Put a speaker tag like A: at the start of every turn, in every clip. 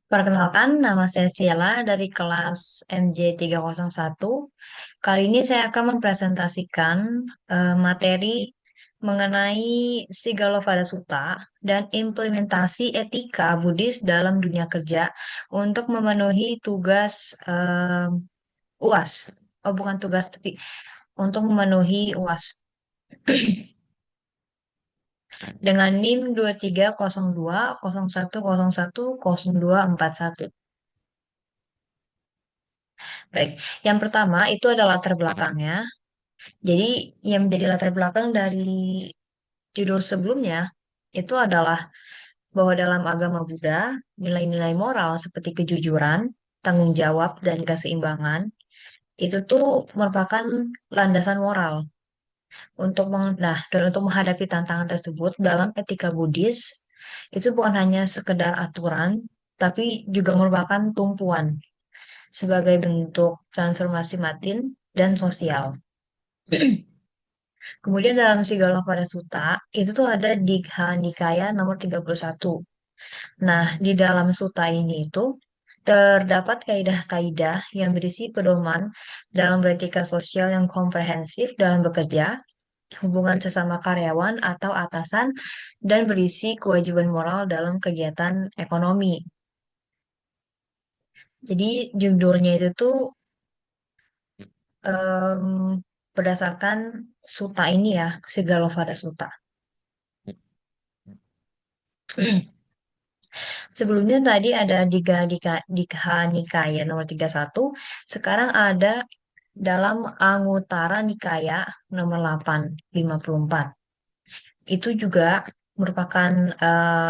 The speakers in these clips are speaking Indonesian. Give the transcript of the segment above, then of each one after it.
A: Perkenalkan, nama saya Sheila dari kelas MJ301. Kali ini saya akan mempresentasikan materi mengenai Sigalopada Sutta dan implementasi etika Buddhis dalam dunia kerja untuk memenuhi tugas UAS. Oh, bukan tugas, tapi untuk memenuhi UAS dengan NIM 230201010241. Baik, yang pertama itu adalah latar belakangnya. Jadi yang menjadi latar belakang dari judul sebelumnya itu adalah bahwa dalam agama Buddha, nilai-nilai moral seperti kejujuran, tanggung jawab, dan keseimbangan itu tuh merupakan landasan moral dan untuk menghadapi tantangan tersebut dalam etika Buddhis itu bukan hanya sekedar aturan, tapi juga merupakan tumpuan sebagai bentuk transformasi batin dan sosial. Kemudian dalam Sigalapada Sutta, itu tuh ada Digha Nikaya nomor 31. Nah, di dalam sutta ini itu terdapat kaidah-kaidah yang berisi pedoman dalam beretika sosial yang komprehensif dalam bekerja, hubungan sesama karyawan atau atasan, dan berisi kewajiban moral dalam kegiatan ekonomi. Jadi judulnya itu tuh em, berdasarkan sutta ini ya, Sigalopada Sutta. Sebelumnya tadi ada Digha Nikaya nomor 31. Sekarang ada dalam Anguttara Nikaya nomor 854. Itu juga merupakan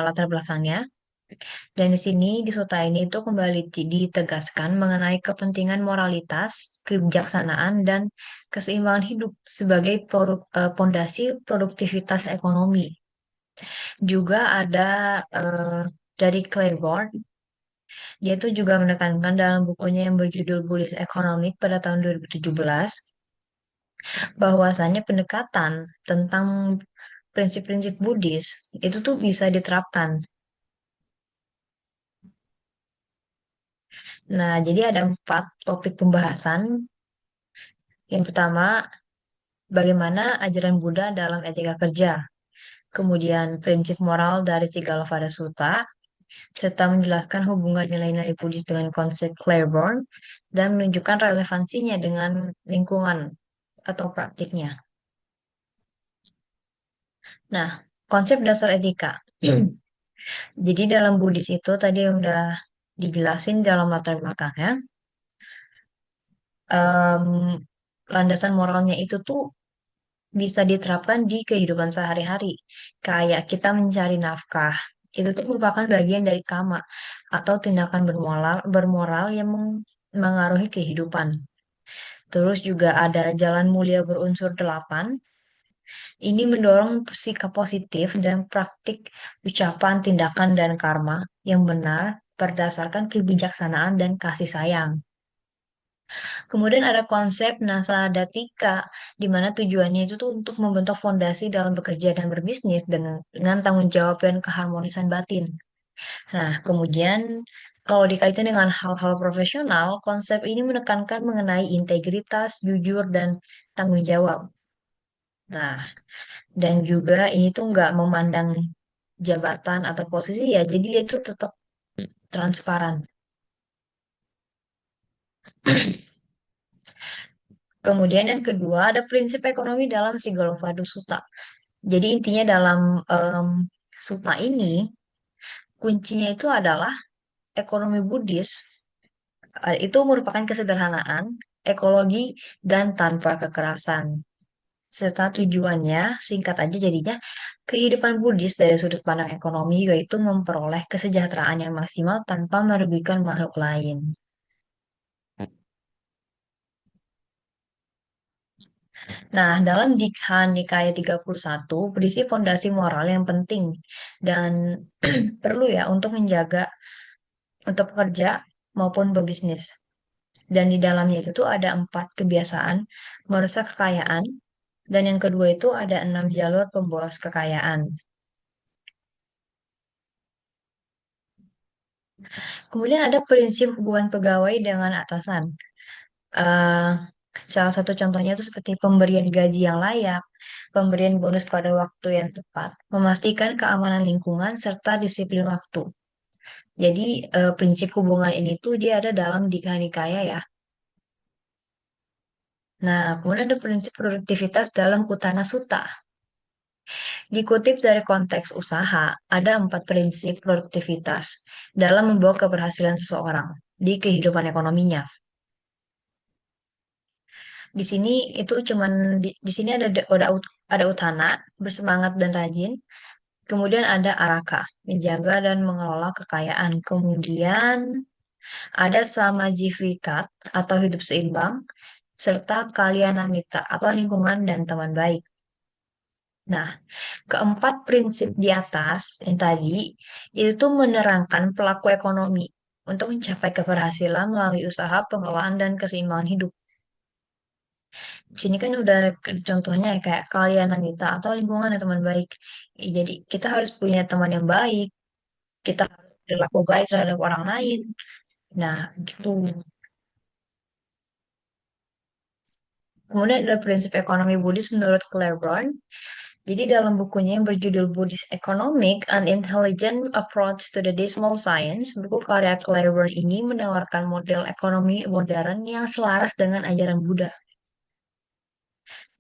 A: latar belakangnya. Dan di sini di sutta ini itu kembali ditegaskan mengenai kepentingan moralitas, kebijaksanaan, dan keseimbangan hidup sebagai pondasi produktivitas ekonomi. Juga ada dari Claiborne. Dia itu juga menekankan dalam bukunya yang berjudul Bullish Economic pada tahun 2017 bahwasannya pendekatan tentang prinsip-prinsip Buddhis itu tuh bisa diterapkan. Nah, jadi ada 4 topik pembahasan. Yang pertama, bagaimana ajaran Buddha dalam etika kerja. Kemudian, prinsip moral dari Sigalapada Sutta, serta menjelaskan hubungan nilai-nilai Buddhis dengan konsep Claiborne dan menunjukkan relevansinya dengan lingkungan atau praktiknya. Nah, konsep dasar etika. Jadi dalam Buddhis itu tadi yang udah dijelasin dalam latar belakangnya, em, landasan moralnya itu tuh bisa diterapkan di kehidupan sehari-hari. Kayak kita mencari nafkah, itu tuh merupakan bagian dari kama atau tindakan bermoral yang mengaruhi kehidupan. Terus juga ada jalan mulia berunsur 8. Ini mendorong sikap positif dan praktik ucapan, tindakan, dan karma yang benar berdasarkan kebijaksanaan dan kasih sayang. Kemudian ada konsep Nasadatika, di mana tujuannya itu tuh untuk membentuk fondasi dalam bekerja dan berbisnis dengan tanggung jawab dan keharmonisan batin. Nah, kemudian kalau dikaitkan dengan hal-hal profesional, konsep ini menekankan mengenai integritas, jujur, dan tanggung jawab. Nah, dan juga ini tuh nggak memandang jabatan atau posisi ya, jadi dia itu tetap transparan. Kemudian yang kedua ada prinsip ekonomi dalam Sigalopada Sutta. Jadi intinya dalam em, sutta ini kuncinya itu adalah ekonomi Buddhis itu merupakan kesederhanaan, ekologi, dan tanpa kekerasan. Serta tujuannya, singkat aja jadinya, kehidupan Buddhis dari sudut pandang ekonomi yaitu memperoleh kesejahteraan yang maksimal tanpa merugikan makhluk lain. Nah, dalam Dikha Nikaya 31 berisi fondasi moral yang penting dan perlu ya untuk menjaga untuk pekerja maupun berbisnis. Dan di dalamnya itu tuh ada 4 kebiasaan merusak kekayaan. Dan yang kedua itu ada 6 jalur pemboros kekayaan. Kemudian ada prinsip hubungan pegawai dengan atasan. Eh, Salah satu contohnya itu seperti pemberian gaji yang layak, pemberian bonus pada waktu yang tepat, memastikan keamanan lingkungan, serta disiplin waktu. Jadi prinsip hubungan ini tuh dia ada dalam Dikha Nikaya ya. Nah, kemudian ada prinsip produktivitas dalam Utana Sutta. Dikutip dari konteks usaha, ada 4 prinsip produktivitas dalam membawa keberhasilan seseorang di kehidupan ekonominya. Di sini itu cuman di sini ada Utana, bersemangat dan rajin. Kemudian ada Araka, menjaga dan mengelola kekayaan. Kemudian ada Samajivikat atau hidup seimbang, serta Kalyanamita atau lingkungan dan teman baik. Nah, keempat prinsip di atas yang tadi itu tuh menerangkan pelaku ekonomi untuk mencapai keberhasilan melalui usaha, pengelolaan, dan keseimbangan hidup. Di sini kan udah contohnya ya, kayak kalian Anita atau lingkungan dan teman baik. Jadi kita harus punya teman yang baik, kita harus berlaku baik terhadap orang lain. Nah, gitu. Kemudian ada prinsip ekonomi Buddhis menurut Claiborne. Jadi dalam bukunya yang berjudul Buddhist Economic, An Intelligent Approach to the Dismal Science, buku karya Claiborne ini menawarkan model ekonomi modern yang selaras dengan ajaran Buddha.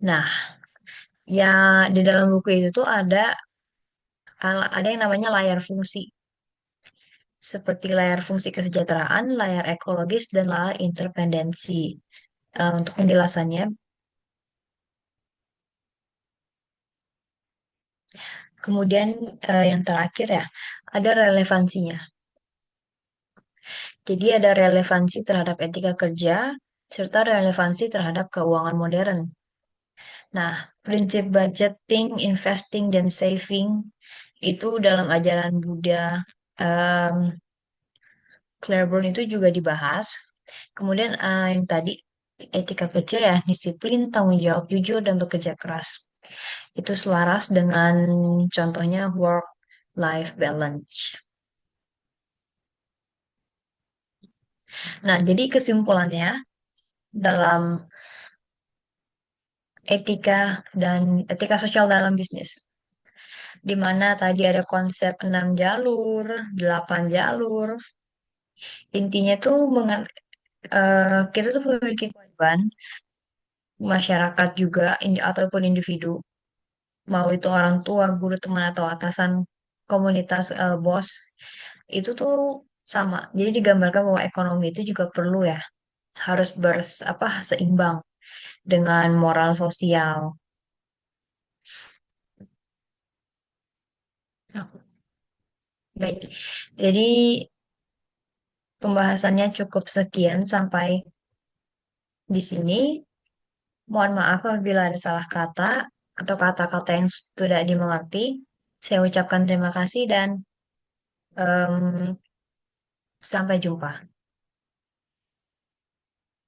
A: Nah, ya di dalam buku itu tuh ada yang namanya layar fungsi, seperti layar fungsi kesejahteraan, layar ekologis, dan layar interpendensi. Untuk penjelasannya, kemudian yang terakhir ya, ada relevansinya. Jadi ada relevansi terhadap etika kerja, serta relevansi terhadap keuangan modern. Nah, prinsip budgeting, investing, dan saving itu dalam ajaran Buddha, em, Claiborne itu juga dibahas. Kemudian yang tadi etika kerja ya, disiplin, tanggung jawab, jujur, dan bekerja keras. Itu selaras dengan contohnya work-life balance. Nah, jadi kesimpulannya dalam etika dan etika sosial dalam bisnis, di mana tadi ada konsep 6 jalur, 8 jalur. Intinya tuh kita tuh memiliki kewajiban masyarakat juga ataupun individu, mau itu orang tua, guru, teman atau atasan, komunitas, bos, itu tuh sama. Jadi digambarkan bahwa ekonomi itu juga perlu ya, harus seimbang dengan moral sosial. Nah, baik. Jadi pembahasannya cukup sekian sampai di sini. Mohon maaf apabila ada salah kata atau kata-kata yang tidak dimengerti. Saya ucapkan terima kasih dan em, sampai jumpa.